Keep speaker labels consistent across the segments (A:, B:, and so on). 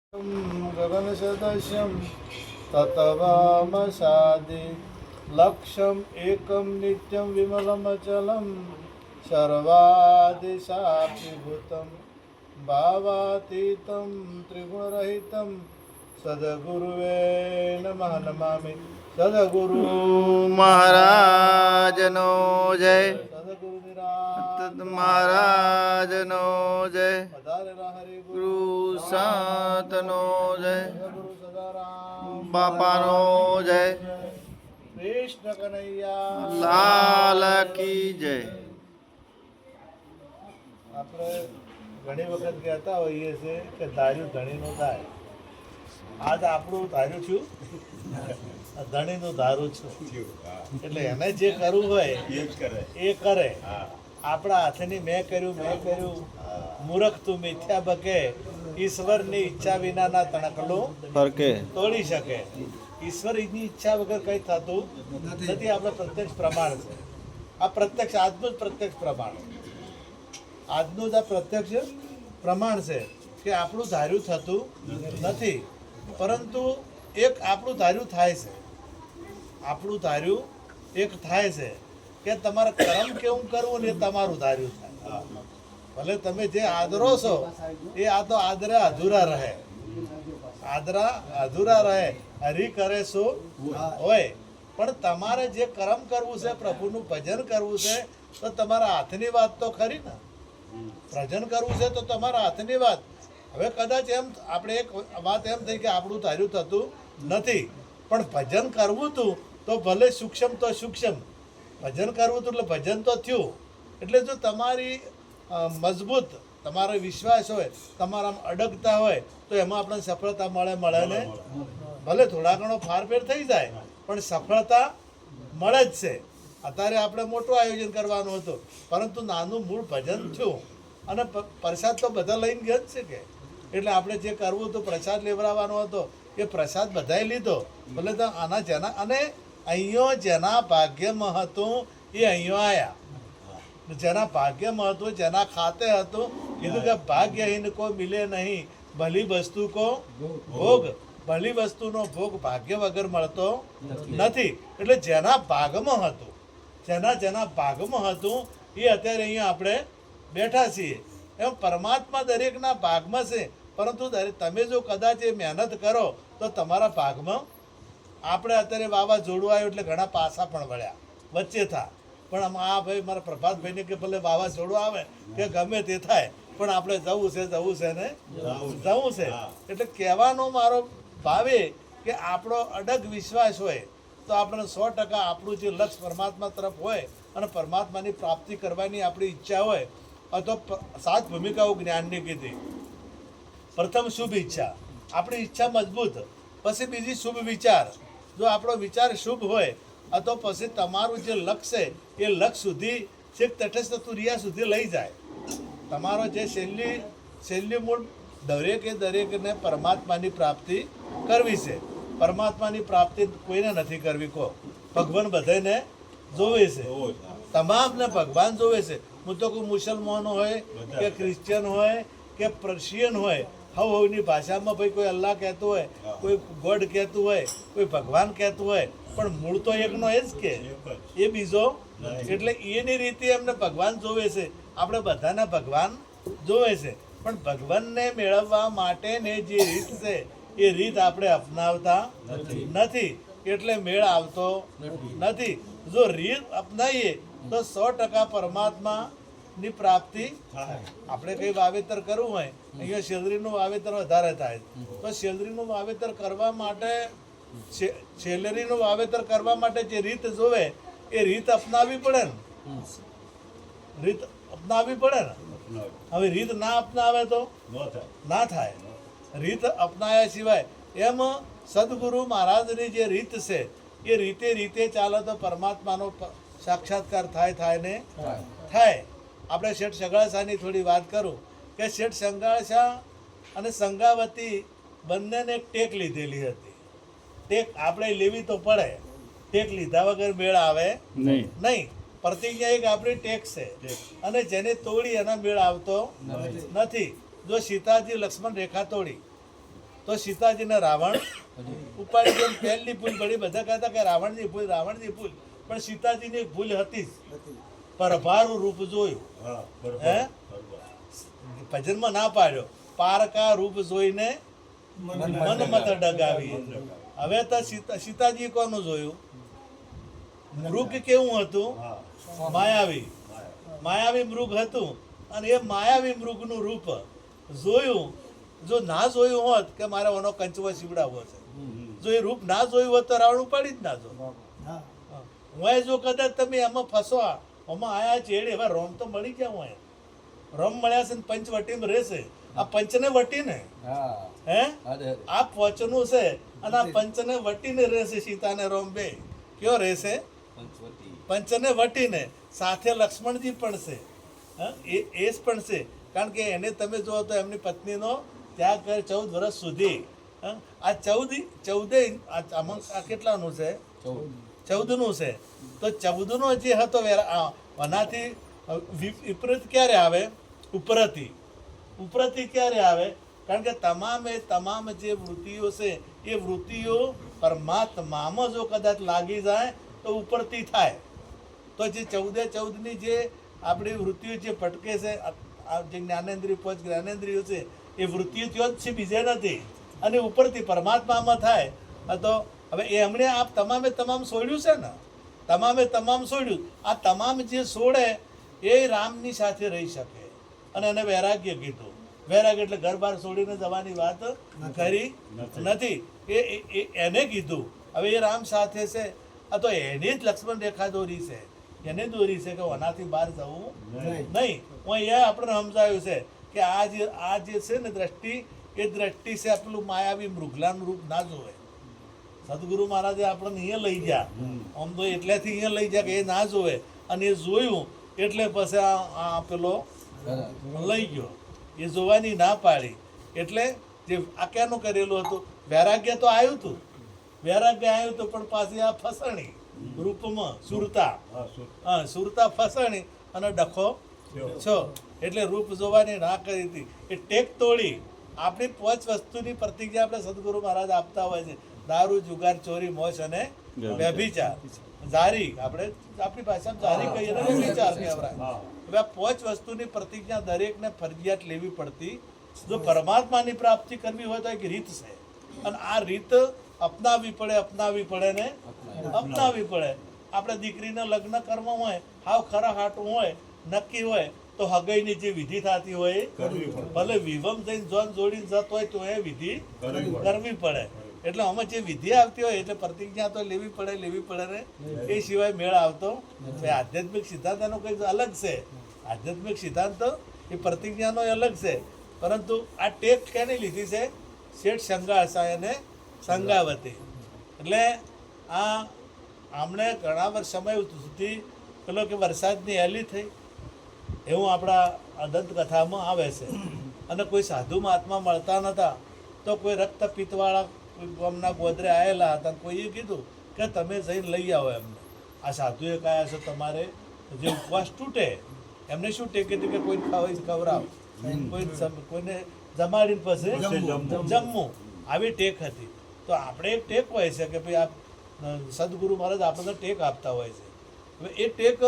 A: गगनसदृशं ततवामसादि लक्ष्यम् एकं नित्यं विमलमचलं सर्वादिशाभिभूतं भावातीतं त्रिगुणरहितं सद्गुरुवे नमः नमामि। सद्गुरु
B: महाराजनो जय,
A: सद्गुरु
B: महाराजनो जय,
A: पधारेला हरि
B: ગુરુ સંતનો જય,
A: गुरु सदाराम
B: બાપાનો જય,
A: कृष्ण कन्हैया
B: લાલ કી જય.
A: આપણે ઘણી વખત કહેતા હોઈએ છીએ કે ધાર્યું ધણીનું થાય. આજ આપણું ધાર્યું છું, ધણીનું ધારું છું. એટલે એને જે કરવું હોય એ કરે. આપણા હાથની મેં કર્યું મૂર્ખ તું મિથ્યા બકે, ઈશ્વરની ઈચ્છા વિનાના તણકલું
B: ફરકે
A: તોડી શકે. ઈશ્વરની ઈચ્છા વગર કંઈ થતું નથી. આપણે પ્રત્યક્ષ પ્રમાણ છે. આ પ્રત્યક્ષ આજનું જ પ્રત્યક્ષ પ્રમાણ, આજનું જ આ પ્રત્યક્ષ પ્રમાણ છે કે આપણું ધાર્યું થતું નથી, પરંતુ એક આપણું ધાર્યું થાય છે. આપણું ધાર્યું એક થાય છે કે તમારે કર્મ કેવું કરવું ને એ તમારું ધાર્યું થાય. ભલે તમે જે આદરો છો એ આ તો આદરા અધૂરા રહે, આદરા અધૂરા રહે. હરિ કરે શું હોય, પણ તમારે જે કર્મ કરવું છે, પ્રભુનું ભજન કરવું છે, તો તમારા હાથની વાત તો ખરી ને. ભજન કરવું છે તો તમારા હાથની વાત. હવે કદાચ એમ આપણે એક વાત એમ થઈ કે આપણું ધાર્યું થતું નથી, પણ ભજન કરવું હતું તો ભલે સૂક્ષ્મ તો સૂક્ષ્મ ભજન કરવું હતું, એટલે ભજન તો થયું. એટલે જો તમારી મજબૂત તમારો વિશ્વાસ હોય, તમારામાં અડગતા હોય, તો એમાં આપણને સફળતા મળે ને. ભલે થોડા ઘણો ફારફેર થઈ જાય પણ સફળતા મળે જ છે. અત્યારે આપણે મોટું આયોજન કરવાનું હતું, પરંતુ નાનું મૂળ ભજન થયું અને પ્રસાદ તો બધા લઈને ગયા જ છે કે. એટલે આપણે જે કરવું હતું, પ્રસાદ લેવડાવવાનો હતો, એ પ્રસાદ બધાએ લીધો. ભલે તો આના જેના અને અહીંયા જેના ભાગ્યમાં હતું એ અહીંયા આવ્યા. જેના ભાગ્યમાં હતું, જેના ખાતે હતું, કીધું કે ભાગ્યહીન કો મિલે નહીં, ભલી વસ્તુ કો ભોગ. ભલી વસ્તુનો ભોગ ભાગ્ય વગર મળતો નથી. એટલે જેના ભાગમાં હતું, જેના ભાગમાં હતું એ અત્યારે અહીંયા આપણે બેઠા છીએ. એમ પરમાત્મા દરેકના ભાગમાં છે, પરંતુ તમે જો કદાચ એ મહેનત કરો તો તમારા ભાગમાં. આપણે અત્યારે વાવાઝોડું આવ્યું એટલે ઘણા પાસા પણ વળ્યા, વચ્ચે થા. પણ આ ભાઈ મારા પ્રભાતભાઈને કે ભલે વાવાઝોડું આવે કે ગમે તે થાય, પણ આપણે જવું છે ને જવું છે. એટલે કહેવાનો મારો ભાવે કે આપણો અડગ વિશ્વાસ હોય તો આપણે 100% આપણું જે લક્ષ્ય પરમાત્મા તરફ હોય અને પરમાત્માની પ્રાપ્તિ કરવાની આપણી ઈચ્છા હોય. તો 7 ભૂમિકાઓ જ્ઞાનની કીધી. પ્રથમ શુભ ઈચ્છા, આપણી ઈચ્છા મજબૂત. પછી બીજી શુભ વિચાર. જો આપણો વિચાર શુભ હોય તો પછી તમારું જે લક્ષ્ય છે એ લક્ષ્ય સુધી છેક તટસ્થ તુરિયા સુધી લઈ જાય. તમારો જે છેલ્લી મૂળ દરેકને પરમાત્માની પ્રાપ્તિ કરવી છે. પરમાત્માની પ્રાપ્તિ કોઈને નથી કરવી કહો, ભગવાન બધાને જોવે છે, તમામને ભગવાન જોવે છે. હું તો કોઈ મુસલમાન હોય કે ક્રિશ્ચિયન હોય કે પર્શિયન હોય, હવની ભાષામાં ભાઈ કોઈ અલ્લાહ કહેતું હોય, કોઈ ગોડ કહેતું હોય, કોઈ ભગવાન કહેતું હોય, પણ મૂળ તો એકનો એ જ કે એ બીજો. એટલે એની રીતે એમને ભગવાન જોવે છે. આપણે બધાના ભગવાન જોવે છે, પણ ભગવાનને મેળવવા માટેની જે રીત છે એ રીત આપણે અપનાવતા નથી, એટલે મેળ આવતો નથી. જો રીત અપનાવીએ તો 100% પરમાત્માની પ્રાપ્તિ. આપણે કંઈ વાવેતર કરવું હોય, અહીંયા સેલરીનું વાવેતર વધારે થાય, તો સેલરીનું વાવેતર કરવા માટે સેલરીનું વાવેતર કરવા માટે જે રીત જોવે એ રીત અપનાવવી પડે ને. રીત અપનાવવી પડે ને. હવે રીત ના અપનાવે તો ના થાય. રીત અપનાવ્યા સિવાય એમ સદગુરુ મહારાજની જે રીત છે એ રીતે ચાલે તો પરમાત્માનો સાક્ષાત્કાર થાય ને થાય. આપણે શેઠ સંગાળસાની થોડી વાત કરું કે શેઠ સંગાળસા અને સંગાવતી બંનેને એક ટેક લીધેલી હતી. ટેક આપણે લેવી તો પડે, ટેક લીધા વગર મેળ આવે નહીં. પ્રતિજ્ઞા એક આપણી ટેક છે, અને જેને તોડી એના મેળ આવતો નથી. જો સીતાજી લક્ષ્મણ રેખા તોડી તો સીતાજીને રાવણ ઉપાડી ગયો. પહેલી ભૂલ ઘણી બધા કહેતા કે રાવણની ભૂલ, પણ સીતાજીની એક ભૂલ હતી જ. પરભારું રૂપ જોયું, હે ભજનમાં ના પાડ્યો, પારકા રૂપ જોઈને મન મત ડગાવી. હવે તો સીતાજી કોનું જોયું? મૃગ કેવું હતું? માયાવી મૃગ હતું. અને એ માયાવી મૃગનું રૂપ જોયું. જો ના જોયું હોત કે મારે ઓનો કંચવો સીવડાવવો છે, જો એ રૂપ ના જોયું હોત તો રાવણ ઉપાડી જ ના જો. હું જો કદાચ તમે એમાં ફસો, આમાં આયા ચેડે, હવે રોમ તો મળી ગયા. હું રોમ મળ્યા છે ને પંચવટીમાં રહેશે. આ પંચને વટીને હે આ પંચનું છે, અને આ પંચને વટીને રહેશે. સીતાને રોમ બે કયો રહેશે? પંચને વટીને. સાથે લક્ષ્મણજી પણ છે, એ પણ છે. કારણ કે એને તમે જુઓ તો એમની પત્નીનો ત્યાગ કરે 14 વર્ષ સુધી. આ 14 આ કેટલાનું છે? 14નું છે. તો 14નો જે હતો એનાથી વિપરીત ક્યારે આવે? ઉપરથી ક્યારે આવે? કારણ કે તમામ જે વૃત્તિઓ છે એ વૃત્તિઓ પરમાત્મામાં જો કદાચ લાગી જાય તો ઉપરથી થાય. તો જે 14ની જે આપણી વૃત્તિઓ જે ભટકે છે, જે જ્ઞાનેન્દ્રિય 5 જ્ઞાનેન્દ્રિયો છે, એ વૃત્તિઓ ત્યાં જ છે, બીજે નથી. અને ઉપરથી પરમાત્મામાં થાય. તો હવે એમણે આ તમામ છોડ્યું છે ને, તમામ છોડ્યું. આ તમામ જે છોડે એ રામની સાથે રહી શકે. અને એને વૈરાગ્ય કીધું. વૈરાગ્ય એટલે ઘર બાર છોડીને જવાની વાત કરી નથી, એને કીધું. હવે એ રામ સાથે છે. આ તો એની જ લક્ષ્મણ રેખા દોરી છે, એને દોરી છે કે આનાથી બહાર જવું નહીં. હું એ આપણે સમજાયું છે કે આ જે છે ને દ્રષ્ટિ, એ દ્રષ્ટિ છે પેલું માયાવી મૃગલાનું રૂપ ના જોવે. સદગુરુ મહારાજે આપણને અહીંયા લઈ ગયા. આમ તો એટલેથી અહીંયા લઈ ગયા કે એ ના જોવે, અને એ જોયું એટલે પછી આ પેલો લઈ ગયો. એ જોવાની ના પાડી. એટલે જે આ ક્યાંનું કરેલું હતું? વૈરાગ્ય તો આવ્યું હતું, પણ પાછી આ ફસણી રૂપમાં સુરતા ફસણી અને ડખો છો. એટલે રૂપ જોવાની ના કરી હતી. એ ટેક તોડી. આપણી 5 વસ્તુની પ્રતિજ્ઞા આપણે સદગુરુ મહારાજ આપતા હોય છે: દારૂ, જુગાર, ચોરી, મોજ અને વ્યભિચાર. જારી આપણે આપણી ભાષામાં જારી કહીએ ને વ્યભિચાર કહેવાય. હવે આ 5 વસ્તુની પ્રતિજ્ઞા દરેકને ફરજિયાત લેવી પડતી. જો પરમાત્માની પ્રાપ્તિ કરવી હોય તો એક રીત છે, અને આ રીત અપનાવવી પડે ને અપનાવવી પડે. આપણે દીકરીને લગ્ન કરવા હોય, હાવ ખરા હાટું હોય, નક્કી હોય, તો હગાઈની જે વિધિ થતી હોય, ભલે વિવમ જઈને જોન જોડીને જતો હોય તો એ વિધિ કરવી પડે. એટલે અમે જે વિધિ આવતી હોય એટલે પ્રતિજ્ઞા તો લેવી પડે ને, એ સિવાય મેળ આવતો. આધ્યાત્મિક સિદ્ધાંત એનો કંઈક અલગ છે. આધ્યાત્મિક સિદ્ધાંત એ પ્રતિજ્ઞાનો અલગ છે. પરંતુ આ ટેક કેની લીધી છે? શેઠ સંગાસાયને સંગાવતી. એટલે આમણે ઘણા વર્ષ સમય સુધી પેલો કે વરસાદની હેલી થઈ, એવું આપણા દંતકથામાં આવે છે. અને કોઈ સાધુ મહાત્મા મળતા નહોતા, તો કોઈ રક્તપિત્તવાળા ગામના ગોદરે આવેલા હતા. કોઈએ કીધું કે તમે જઈને લઈ આવો એમને. આ સાધુએ કહ્યા છે તમારે જે ઉપવાસ તૂટે, એમને શું ટેકે હતી કે કોઈ ખવડાવ, કોઈને જમાડીને પછી જમવું, આવી ટેક હતી. તો આપણે એક ટેક હોય છે કે ભાઈ આ સદગુરુ મહારાજ આપણને ટેક આપતા હોય છે. હવે એ ટેક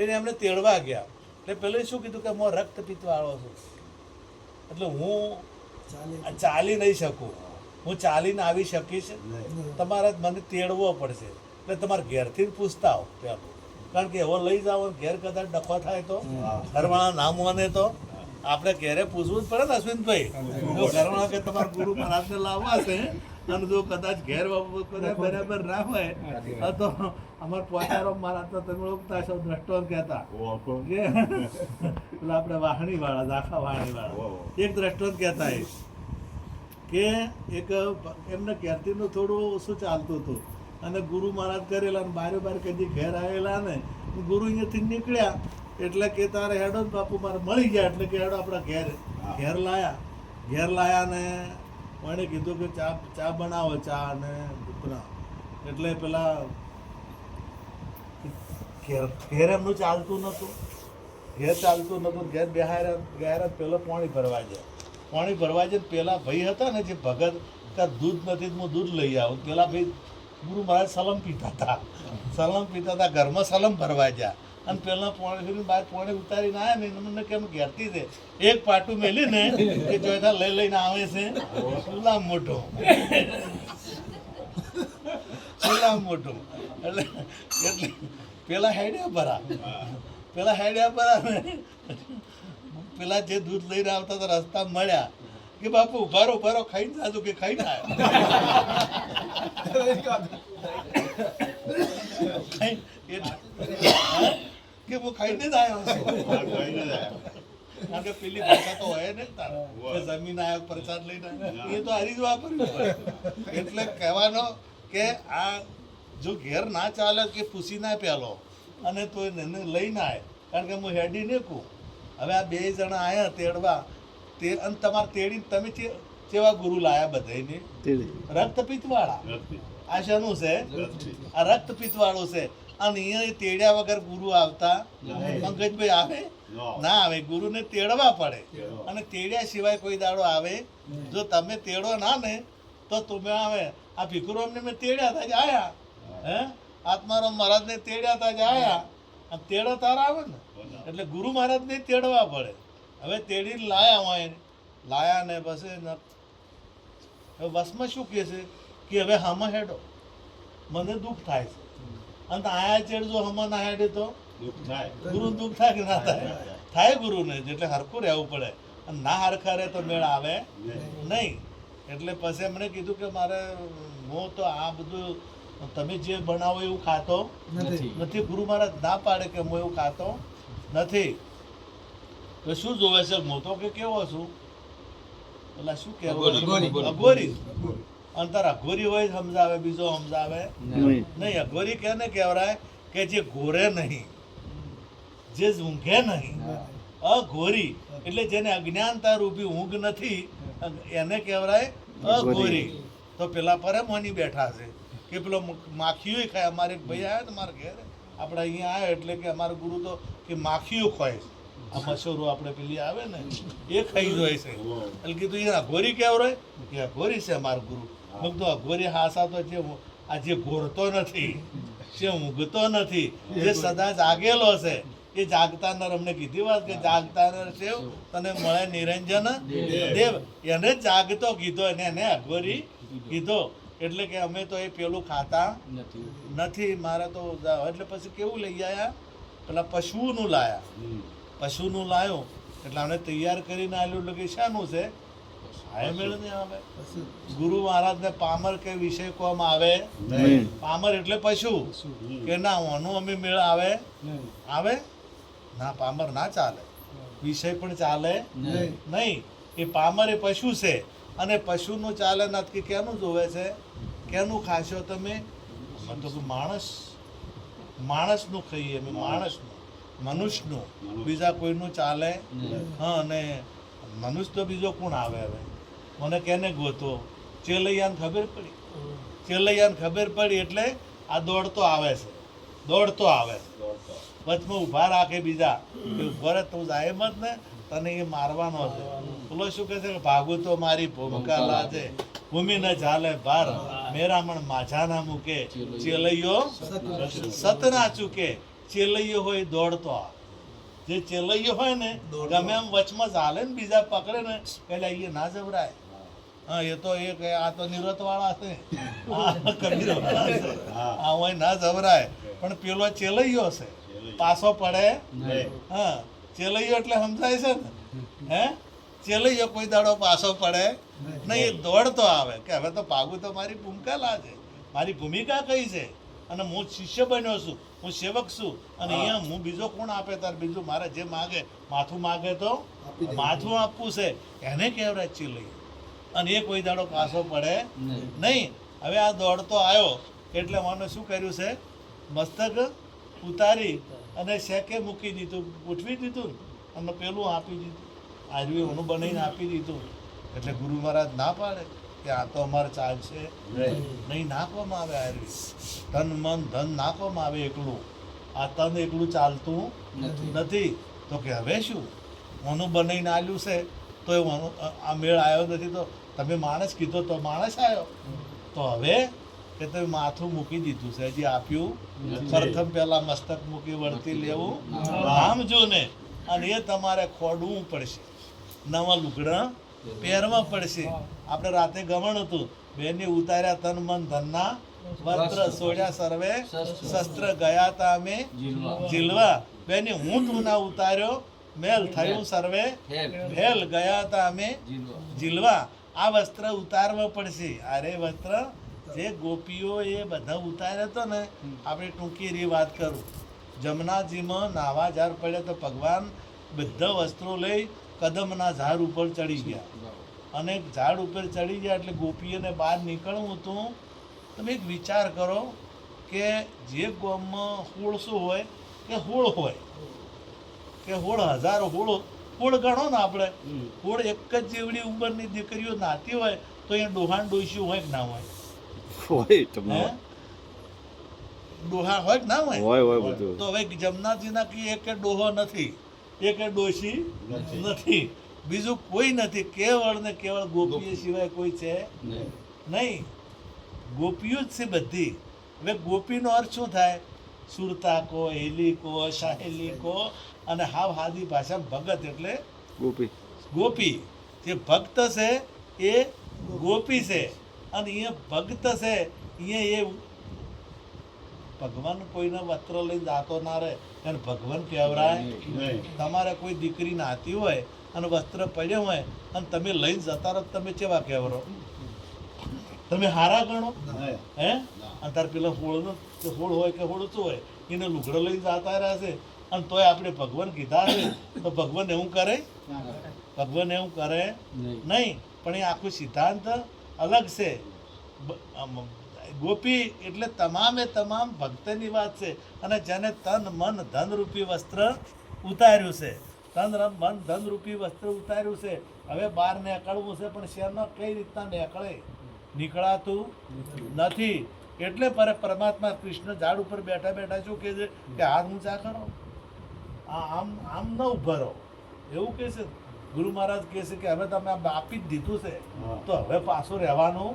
A: એને એમને તેડવા ગયા. એટલે પહેલાં શું કીધું કે હું રક્તપિત્તવાળો છું, એટલે હું ચાલી નહીં શકું, હું ચાલીને આવી શકીશ, તમારે મને તેડવો પડશે. એટલે તમારે ઘેરથી જ પૂછતા હો પહેલું, કારણ કે એવો લઈ જાઓ ઘેર કદાચ ડખો થાય તો, ઘરવાળા નામ મને તો આપણે ઘેરે પૂછવું જ પડે ને અશ્વિનભાઈ. જો ઘરવાળા કે તમારા ગુરુ મહારાજને લાવવા છે, અને જો કદાચ ઘેર બરાબર ના હોય તો અમારા પોતારો મહારાજ તો તમે ઓળખતા છો, દ્રષ્ટાંત કહેતા કે પેલા આપણે વાહણીવાળા, દાખા વાહણીવાળા એક દ્રષ્ટાંત કહેતા કે એક એમને ઘેરથીનું થોડું ઓછું ચાલતું હતું, અને ગુરુ મહારાજ કરેલા, અને બાર કદી ઘેર આવેલા ને ગુરુ અહીંયાથી નીકળ્યા એટલે કે તારે હેડો ને બાપુ મારે મળી ગયા. એટલે કે હેડો આપણા ઘેર લાયા ને મને કીધું કે ચા બનાવો, ચા અને દૂધના. એટલે પેલા ઘેર એમનું ચાલતું નહોતું, ઘેર બેહાર પેલો પાણી ભરવા જાય. પાણી ભરવા જઈને પેલા ભાઈ હતા ને જે ભગત ત્યાં દૂધ નથી હું દૂધ લઈ આવું પેલા ભાઈ ગુરુ મહારાજ સલમ પીતા હતા ઘરમાં સલમ ભરવા ગયા અને પેલા પાણી ફેરીને બહાર પાણી ઉતારીને આવ્યા ને મને કેમ ઘેરતી છે એક પાટું મેલી ને કે જોઈતા લઈને આવે છે સુલામ મોટો એટલે પેલા હેડ્યા ભરા ને પેલા જે દૂધ લઈને આવતા હતા રસ્તા મળ્યા કે બાપુ ઉભારો ખાઈને જાજો કે ખાઈને આવ્યો કે હું ખાઈને જ આવ્યો છું કારણ કે પેલી ભાષા તો હોય ને તારા કે જમીન આવ્યો પ્રસાદ લઈને એ તો હારી જ વાપર્યું એટલે કહેવાનો કે આ જો ઘેર ના ચાલે કે પૂછી ના પેલો અને તો એને લઈને આવે કારણ કે હું હેડી ને કહું હવે આ 2 જણા આવ્યા તેડવા તે અને તમારે તેડીને તમે કેવા ગુરુ લાયા બધાને રક્તપિત્ત વાળા આ શાનું છે આ રક્તપિત્ત વાળું છે અને અહીંયા તેડ્યા વગર ગુરુ આવતા પંકજભાઈ આવે ના આવે ગુરુને તેડવા પડે અને તેડ્યા સિવાય કોઈ દાડો આવે જો તમે તેડો ના ને તો તમે આવે આ ભીખુરામને મેં તેડ્યા હતા જ આયા હે આત્મારામ મહારાજને તેડ્યા હતા જ આયા અને તેડો તારા આવે ને એટલે ગુરુ મહારાજને તેડવા પડે હવે તેડીને લાયા ને બસ હવે બસમાં શું કહે છે કે હવે હમ હેડો મને દુઃખ થાય છે અને આયા ચેડજો હમ ના હેડે તો ગુરુ દુઃખ થાય કે ના થાય ગુરુને એટલે હરખું રહેવું પડે અને ના હરખા રહે તો મેળ આવે નહીં એટલે પછી એમણે કીધું કે મારે હું તો આ બધું તમે જે બનાવો એવું ખાતો નથી ગુરુ મહારાજ ના પાડે કે હું એવું ખાતો નથી તો શું જોવે છે હું તો કે કેવો છું પેલા શું કહેવું અઘોરી અંતર અઘોરી હોય સમજાવે બીજો સમજાવે નહીં અઘોરી કેને કહેવાય કે જે ઘોરે નહીં જે ઊંઘે નહીં અઘોરી એટલે જેને અજ્ઞાનતા રૂપી ઊંઘ નથી એને કહેવાય અઘોરી તો પેલા પરે મોની બેઠા છે કે પેલો માખીઓ ખાય અમારે એક ભાઈ આવ્યા ને મારા ઘેર આપણે અહીંયા આવ્યા એટલે કે અમારો ગુરુ તો કે માખીઓ ખોય છે આ મશોરો આપણે પેલી આવે ને એ ખાઈ જાય છે એટલે કીધું એ અઘોરી કહેવાય કે અઘોરી છે અમારો ગુરુ મેં કીધું અઘોરી હાસા તો જે આ જે ઘોરતો નથી જે ઊંઘતો નથી જે સદા જાગેલો છે એ જાગતા નર અમને કીધી વાત કે જાગતા નર શિવ તને મળે નિરંજન દેવ એને જાગતો કીધો એને અઘોરી કીધો એટલે કે અમે તો એ પેલું ખાતા નથી મારે તો એટલે પછી કેવું લઈ આવ્યા પેલા પશુનું લાયો એટલે આને તૈયાર કરીને આવ્યું એટલે કે શાનું છે આ મેળ નહીં આવે ગુરુ મહારાજને પામર કે વિષય કહેવામાં આવે પામર એટલે પશુ કે ના ઓનું અમે મેળ આવે ના પામર ના ચાલે વિષય પણ ચાલે નહીં એ પામર એ પશુ છે અને પશુનું ચાલે નથી કેનું જોવે છે કેનું ખાશો તમે તો માણસનું ખાઈએ અમે મનુષ્યનું બીજા કોઈનું ચાલે હા અને મનુષ્ય તો બીજો કોણ આવે હવે મને કેને ગોતો ચેલૈયાને ખબર પડી એટલે આ દોડતો આવે વચમાં ઊભા રાખે બીજા કે ઉભા રહે તું જાય મત ને તને એ મારવાનો છે બોલો શું કહે છે કે ભાગું તો મારી ભૂમિકા લાજે ભૂમિ ન ચાલે ભાર મેરામણ માઝા ના મૂકે ચેલૈયો સત ના ચૂકે ચેલૈયો હોય દોડતો જે ચેલૈયો હોય ને ગમે એમ વચમાં ચાલે ને બીજા પકડે ને પેલા એ ના જવરાય હા એ તો એક આ તો નિવૃત્ત વાળા છે કબીર વાળા છે આ હોય ના જવરાય પણ પેલો ચેલૈયો છે પાછો પડે હા ચેલૈયો એટલે સમજાય છે ને હે ચેલૈયો કોઈ દાડો પાછો પડે નહીં એ દોડતો આવે કે હવે તો ભાગું તો મારી ભૂમિકા લાગે મારી ભૂમિકા કઈ છે અને હું શિષ્ય બન્યો છું હું સેવક છું અને અહીંયા હું બીજો કોણ આપે તાર બીજું મારે જે માગે માથું માગે તો માથું આપવું છે એને કહેવાય ચેલૈયો અને એ કોઈ દાડો પાછો પડે નહીં હવે આ દોડતો આવ્યો એટલે મને શું કર્યું છે મસ્તક ઉતારી અને શેકે મૂકી દીધું ગોઠવી દીધું અને પેલું આપી દીધું આજવી ઓનું બનાવીને આપી દીધું એટલે ગુરુ મહારાજ ના પાડે કે આ તો અમારે ચાલશે નહીં નાખવામાં આવે આજવી તન મન ધન નાખવામાં આવે એકલું આ તન એકલું ચાલતું નથી તો કે હવે શું ઓનું બનાવીને આલ્યું છે તો આ મેળ આવ્યો નથી, તો તમે માણસ કીધો તો માણસ આવ્યો. તો હવે કે તમે માથું મૂકી દીધું છે, હજી આપ્યું પ્રથમ પહેલા મસ્તક મૂકી વળતી લેવું નામ જો ને, અને એ તમારે ખોડવું પડશે, નવા લુગડા પહેરવા પડશે. આપણે રાતે ગમણ હતું, બેને ઉતાર્યા તન મન ધનના વસ્ત્ર, સોડ્યા સર્વે શસ્ત્ર, ગયા તા અમે જીલવા. બેને હું તું ના ઉતાર્યો મેલ, થયું સર્વે ફેલ, ગયા તા અમે જીલવા. આ વસ્ત્ર ઉતારવા પડશે. અરે વસ્ત્ર જે ગોપીઓ એ બધા ઉતાર્યા હતો ને, આપણે ટૂંકી રી વાત કરું, જમનાજીમાં નાવા ઝાડ પડ્યા તો ભગવાન બધા વસ્ત્રો લઈ કદમના ઝાડ ઉપર ચડી ગયા, અને ઝાડ ઉપર ચડી ગયા એટલે ગોપીઓને બહાર નીકળવું હતું. તમે એક વિચાર કરો કે જે ગામમાં હોળસો હોય કે હોળ હોય કે હોળ હજારો હોળ ગણો ને આપણે, હોળ એક જ જેવડી ઉંમરની દીકરીઓ નાતી હોય તો એ ડોહાણ ડોસ્યું હોય કે ના હોય? ડોહા હોય કે ના હોય?
B: બધું
A: તો હવે જમનાજીના કી એક ડોહો નથી, એક ડોશી નથી, બીજું કોઈ નથી, કેવળ ને કેવળ ગોપીઓ સિવાય કોઈ છે નહીં. ગોપીઓ જ છે બધી. હવે ગોપીનો અર્થ શું થાય? સુરતા કો, હેલી કો, સાહેલી કો, અને હાવ હાદી ભાષા ભગત એટલે
B: ગોપી.
A: ગોપી. જે ભક્ત છે એ ગોપી છે, અને એ ભક્ત છે એ ભગવાન કોઈના વસ્ત્ર લઈને જાતો ના રહે, એને ભગવાન કહેવરાય. તમારે કોઈ દીકરી નાતી હોય અને વસ્ત્ર પડ્યો હોય અને તમે લઈને જતા રહો, તમે કેવા કહેવરો? તમે હારા ગણો હે? અને તાર પેલા હોળ હોય કે હોળતું હોય એને લુગડો લઈને જતા રહ્યા છે, અને તોય આપણે ભગવાન કીધા છે તો ભગવાન એવું કરે? ભગવાન એવું કરે નહીં. પણ એ આખું સિદ્ધાંત અલગ છે. ગોપી એટલે તમામે તમામ ભક્તની વાત છે, અને જેને તન મન ધન રૂપી વસ્ત્ર ઉતાર્યું છે, તન મન ધન રૂપી વસ્ત્ર ઉતાર્યું છે. હવે બહાર નીકળવું છે, પણ શહેરમાં કઈ રીતના નીકળે? નીકળાતું નથી. એટલે પરમાત્મા કૃષ્ણ ઝાડ ઉપર બેઠા બેઠા શું કહે છે કે હાથ ઊંચા કરો, આમ ન ઉભા રહો, એવું કહે છે. ગુરુ મહારાજ કહે છે કે હવે તમે આપી જ દીધું છે, તો હવે પાછું રહેવાનું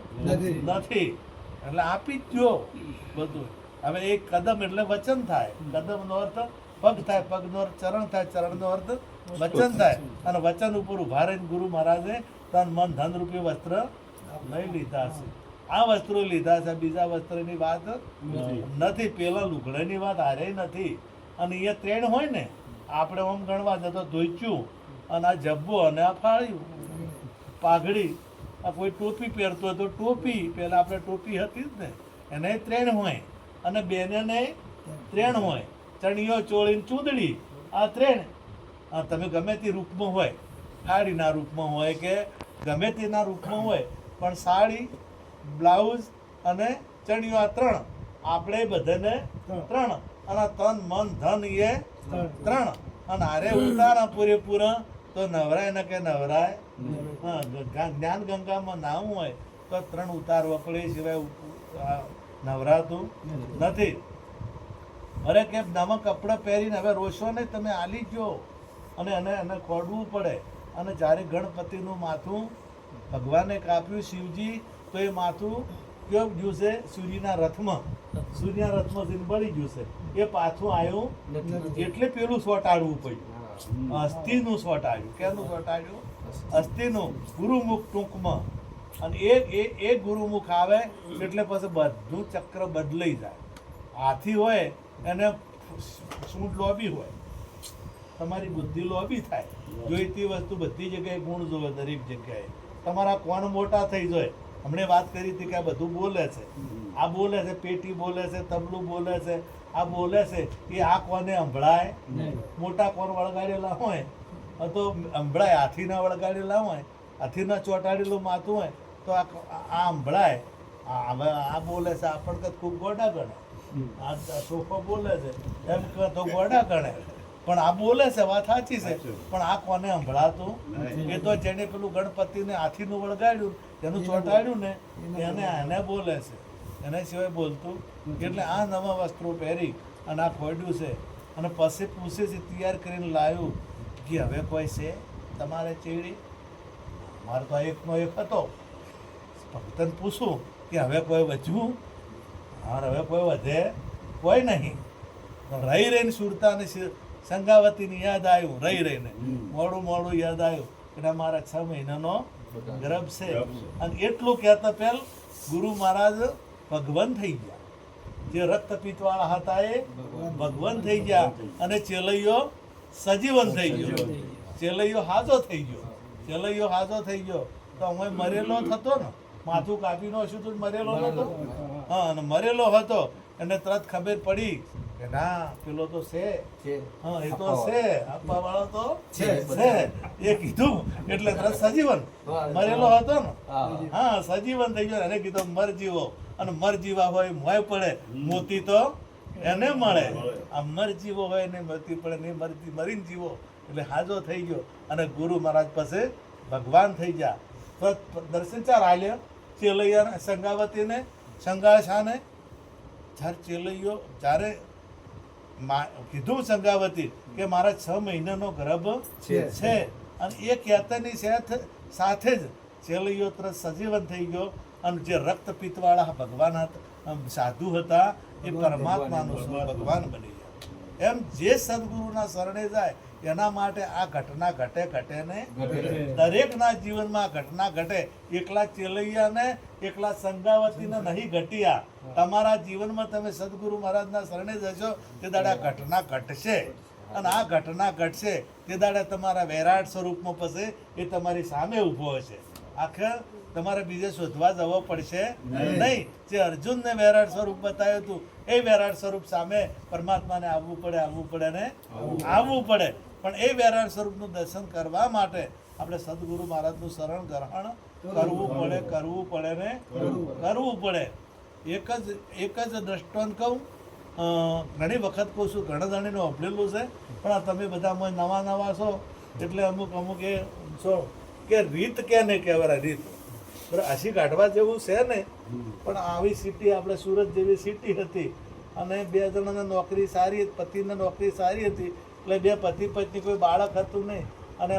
A: નથી, એટલે આપી જ દો બધું. હવે એક કદમ એટલે વચન થાય, કદમનો અર્થ પગ થાય, પગનો અર્થ ચરણ થાય, ચરણનો અર્થ વચન થાય, અને વચન ઉપર ઉભા રહીને ગુરુ મહારાજે તન મન ધન રૂપી વસ્ત્ર લઈ લીધા છે. આ વસ્ત્રો લીધા છે, બીજા વસ્ત્રની વાત નથી, પેલા લુગડાની વાત હારે નથી. અને એ ત્રણ હોય ને, આપણે ઓમ ગણવા જતો ધોઈચ્યું અને આ જબ્બો અને આ ફાળ્યું પાઘડી, આ કોઈ ટોપી પહેરતો હોય તો ટોપી, પહેલા આપણે ટોપી હતી જ ને, એને ત્રણ હોય, અને બેને ત્રણ હોય, ચણિયો ચોળી ચૂંદડી, આ ત્રણ. તમે ગમે તે રૂપમાં હોય, સાડીના રૂપમાં હોય કે ગમે તેના રૂપમાં હોય, પણ સાડી, બ્લાઉઝ અને ચણિયો આ ત્રણ, આપણે બધાને ત્રણ, અને તન મન ધન એ ત્રણ, અને હારે ઉતારા પૂરેપૂરા તો નવરાય ને કે નવરાય. જ્ઞાન ગંગામાં નાવું હોય તો ત્રણ ઉતારવા પડે, સિવાય નવરાતું નથી. અરે કે નવા કપડાં પહેરીને હવે રોશો નહીં, તમે આલી ગયો અને એને ખોડવું પડે. અને જ્યારે ગણપતિનું માથું ભગવાને કાપ્યું શિવજી, તો એ માથું કેવું ગયું છે? સૂર્યના રથમાં જઈને બળી ગયું છે, એ પાછું આવ્યું એટલે પેલું સોટાડવું પડ્યું, અસ્થિનું સોટાડ્યું. કેનું સોટાડ્યું? અસ્થિનું. ગુરુમુખ ટૂંકમાં. અને એ ગુરુમુખ આવે એટલે પછી બધું ચક્ર બદલાઈ જાય. હાથી હોય એને સૂંઢ લોબી હોય, તમારી બુદ્ધિ લોબી થાય, જોઈતી વસ્તુ બધી જગ્યાએ ગુણ જોવે, દરેક જગ્યાએ. તમારા કોણ મોટા થઈ જાય. હમણે વાત કરી હતી કે આ બધું બોલે છે, આ બોલે છે, પેટી બોલે છે, તબલું બોલે છે, આ બોલે છે, એ આ કોને સંભળાય? મોટા કોણ વળગાડેલા હોય તો સંભળાય, હાથીના વળગાડેલા હોય, હાથીના ચોંટાડેલું માથું હોય તો આ સંભળાય. હવે આ બોલે છે, આપણને ખૂબ ગોડા ગણે, આ સોફો બોલે છે એમ તો ગોડા ગણે, પણ આ બોલે છે, વાત સાચી છે, પણ આ કોને સંભળાતું? એ તો જેને પેલું ગણપતિને હાથીનું વળગાડ્યું, એનું ચોંટાડ્યું ને, એને બોલે છે, એના સિવાય બોલતું. એટલે આ નવા વસ્ત્રો પહેરી અને આ ખોડ્યું છે, અને પછી પૂછે છે, તૈયાર કરીને લાવ્યું કે હવે કોઈ છે તમારે ચેડી? મારે તો આ એકનો એક હતો. ભક્તને પૂછું કે હવે કોઈ વધ્યું? હા, હવે કોઈ વધે કોઈ નહીં. રહી રહીને સુરતા અને સંગાવતીની યાદ આવ્યું, રહી રહીને મોડું મોડું યાદ આવ્યું કે મારા 6 મહિનાનો ગર્ભ છે. અને એટલું કહેતા પહેલ ગુરુ મહારાજ ભગવાન થઈ ગયા. જે રક્તપિત્ત વાળા હતા એ ભગવાન થઈ ગયા અને ચેલૈયો સજીવન થઈ ગયો. ચેલૈયો હાજો થઈ ગયો. ચેલૈયો હાજો થઈ ગયો તો અમે મરેલો થતો ને, માથું કાપીનો હશું તો મરેલો નતો. હા, અને મરેલો હતો એને તરત ખબર પડી કે ના પેલો તો છે. હા, એ તો છે, આપવા વાળો તો છે. એ કીધું એટલે તરત સજીવન. મરેલો હતો ને, હા, સજીવન થઈ ગયો. એને કીધું મર જીવો, અને મર જીવા હોય મોય પડે, મોતી તો એને મળે. આ મર જીવો હોય એને મોતી પડે, ને મરીને જીવો એટલે હાજો થઈ ગયો અને ગુરુ મહારાજ પાસે ભગવાન થઈ ગયા. તો દર્શન ચાર આલ્યા ચેલૈયા સંગાવતીને, સંગાશાને. જ્યારે ચેલૈયો જ્યારે કીધું સંગાવતી કે મારા 6 મહિનાનો ગર્ભ છે, અને એ કહેતાની સાથે જ ચેલૈયો તરત સજીવન થઈ ગયો. અને જે રક્તપિત્ત વાળા ભગવાન હતા, સાધુ હતા, એ પરમાત્માનું સ્વરૂપ ભગવાન બની ગયા. એમ જે સદગુરુના શરણે જાય એના માટે આ ઘટના ઘટે ને દરેકના જીવનમાં ઘટના ઘટે. એકલા ચેલૈયાને એકલા સંગાવતીને નહીં ઘટ્યા. તમારા જીવનમાં તમે સદગુરુ મહારાજના શરણે જશો તે દાડે આ ઘટના ઘટશે. અને આ ઘટના ઘટશે તે દાડે તમારા વૈરાટ સ્વરૂપમાં પછી એ તમારી સામે ઊભો હશે. આખરે તમારે બીજે શોધવા જવો પડશે નહીં. જે અર્જુનને વૈરાટ સ્વરૂપ બતાવ્યું હતું એ વૈરાટ સ્વરૂપ સામે પરમાત્માને આવવું પડે ને આવવું પડે. પણ એ વૈરાટ સ્વરૂપનું દર્શન કરવા માટે આપણે સદગુરુ મહારાજનું શરણ ગ્રહણ કરવું પડે. એક જ દ્રષ્ટાંત કહું, ઘણી વખત કહું છું, ઘણા જણીનું અભળેલું છે, પણ આ તમે બધા નવા છો એટલે અમુક એ છો કે રીત કેને કહેવાય. રીત હસી કાઢવા જેવું છે ને, પણ આવી સિટી આપણે સુરત જેવી સિટી હતી અને 2 જણાને નોકરી સારી, પતિને નોકરી સારી હતી એટલે 2 પતિ પત્ની કોઈ બાળક હતું નહીં અને